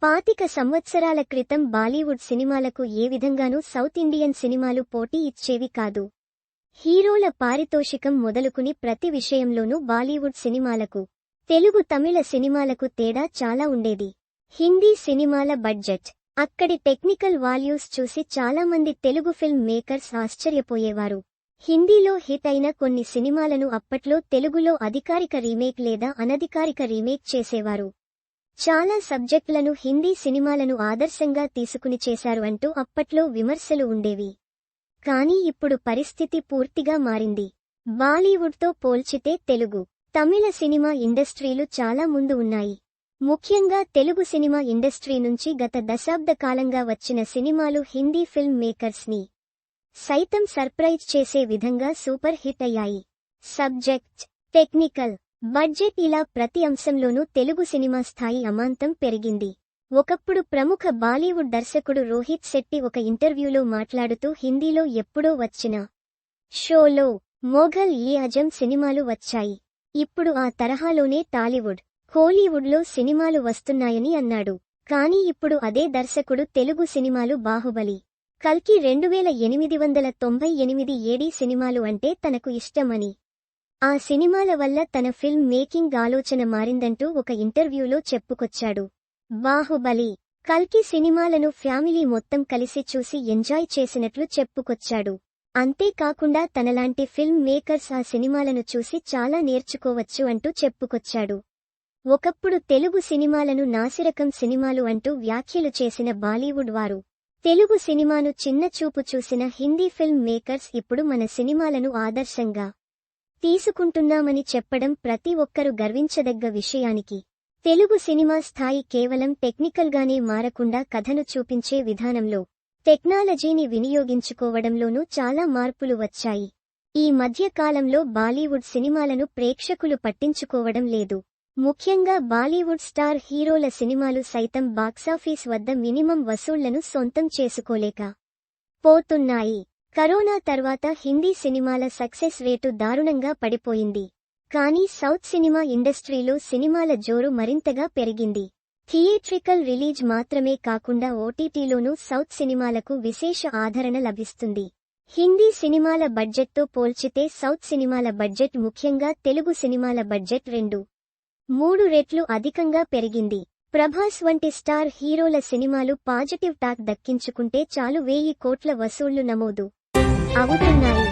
25 సంవత్సరాల క్రితం బాలీవుడ్ సినిమాలకు ఏ విధంగానూ సౌత్ ఇండియన్ సినిమాలు పోటీ ఇచ్చేవి కాదు. హీరోల పారితోషికం మొదలుకుని ప్రతి విషయంలోనూ బాలీవుడ్ సినిమాలకు, తెలుగు తమిళ సినిమాలకు తేడా చాలా ఉండేది. హిందీ సినిమాల బడ్జెట్, అక్కడి టెక్నికల్ వాల్యూస్ చూసి చాలామంది తెలుగు ఫిల్మ్ మేకర్స్ ఆశ్చర్యపోయేవారు. హిందీలో హిట్ అయిన కొన్ని సినిమాలను అప్పట్లో తెలుగులో అధికారిక రీమేక్ లేదా అనధికారిక రీమేక్ చేసేవారు. చాలా సబ్జెక్టులను హిందీ సినిమాలను ఆదర్శంగా తీసుకుని చేశారు అంటూ అప్పట్లో విమర్శలు ఉండేవి. కానీ ఇప్పుడు పరిస్థితి పూర్తిగా మారింది. బాలీవుడ్తో పోల్చితే తెలుగు, తమిళ సినిమా ఇండస్ట్రీలు చాలా ముందు ఉన్నాయి. ముఖ్యంగా తెలుగు సినిమా ఇండస్ట్రీ నుంచి గత దశాబ్ద కాలంగా వచ్చిన సినిమాలు హిందీ ఫిల్మ్ మేకర్స్ ని సైతం సర్ప్రైజ్ చేసే విధంగా సూపర్ హిట్ అయ్యాయి. సబ్జెక్ట్, టెక్నికల్, బడ్జెట్ ఇలా ప్రతి అంశంలోనూ తెలుగు సినిమా స్థాయి అమాంతం పెరిగింది. ఒకప్పుడు ప్రముఖ బాలీవుడ్ దర్శకుడు రోహిత్ శెట్టి ఒక ఇంటర్వ్యూలో మాట్లాడుతూ హిందీలో ఎప్పుడో వచ్చిన షోలో మొఘల్-ఈ-ఆజం సినిమాలు వచ్చాయి. ఇప్పుడు ఆ తరహాలోనే టాలీవుడ్, కోలీవుడ్లో సినిమాలు వస్తున్నాయని అన్నాడు. కానీ ఇప్పుడు అదే దర్శకుడు తెలుగు సినిమాలు బాహుబలి, కల్కి 2898 ఏడీ సినిమాలు అంటే తనకు ఇష్టమని, ఆ సినిమాల వల్ల తన ఫిల్మ్ మేకింగ్ ఆలోచన మారిందంటూ ఒక ఇంటర్వ్యూలో చెప్పుకొచ్చాడు. బాహుబలి, కల్కి సినిమాలను ఫ్యామిలీ మొత్తం కలిసి చూసి ఎంజాయ్ చేసినట్లు చెప్పుకొచ్చాడు. అంతేకాకుండా తనలాంటి ఫిల్మ్ మేకర్స్ ఆ సినిమాలను చూసి చాలా నేర్చుకోవచ్చు అంటూ చెప్పుకొచ్చాడు. ఒకప్పుడు తెలుగు సినిమాలను నాసిరకం సినిమాలు అంటూ వ్యాఖ్యలు చేసిన బాలీవుడ్ వారు, తెలుగు సినిమాను చిన్న చూపు చూసిన హిందీ ఫిల్మ్ మేకర్స్ ఇప్పుడు మన సినిమాలను ఆదర్శంగా తీసుకుంటున్నామని చెప్పడం ప్రతి ఒక్కరూ గర్వించదగ్గ విషయానికి. తెలుగు సినిమా స్థాయి కేవలం టెక్నికల్గానే మారకుండా కథను చూపించే విధానంలో, టెక్నాలజీని వినియోగించుకోవడంలోనూ చాలా మార్పులు వచ్చాయి. ఈ మధ్య కాలంలో బాలీవుడ్ సినిమాలను ప్రేక్షకులు పట్టించుకోవడం లేదు. ముఖ్యంగా బాలీవుడ్ స్టార్ హీరోల సినిమాలు సైతం బాక్సాఫీస్ వద్ద మినిమం వసూళ్లను సొంతం చేసుకోలేక పోతున్నాయి. కరోనా తర్వాత హిందీ సినిమాల సక్సెస్ రేటు దారుణంగా పడిపోయింది. కానీ సౌత్ సినిమా ఇండస్ట్రీలో సినిమాల జోరు మరింతగా పెరిగింది. థియేట్రికల్ రిలీజ్ మాత్రమే కాకుండా ఓటీటీలోనూ సౌత్ సినిమాలకు విశేష ఆదరణ లభిస్తుంది. హిందీ సినిమాల బడ్జెట్తో పోల్చితే సౌత్ సినిమాల బడ్జెట్, ముఖ్యంగా తెలుగు సినిమాల బడ్జెట్ 2-3 రెట్లు అధికంగా పెరిగింది. ప్రభాస్ వంటి స్టార్ హీరోల సినిమాలు పాజిటివ్ టాక్ దక్కించుకుంటే చాలు 1000 కోట్ల వసూళ్లు నమోదు అవుతున్నాయి.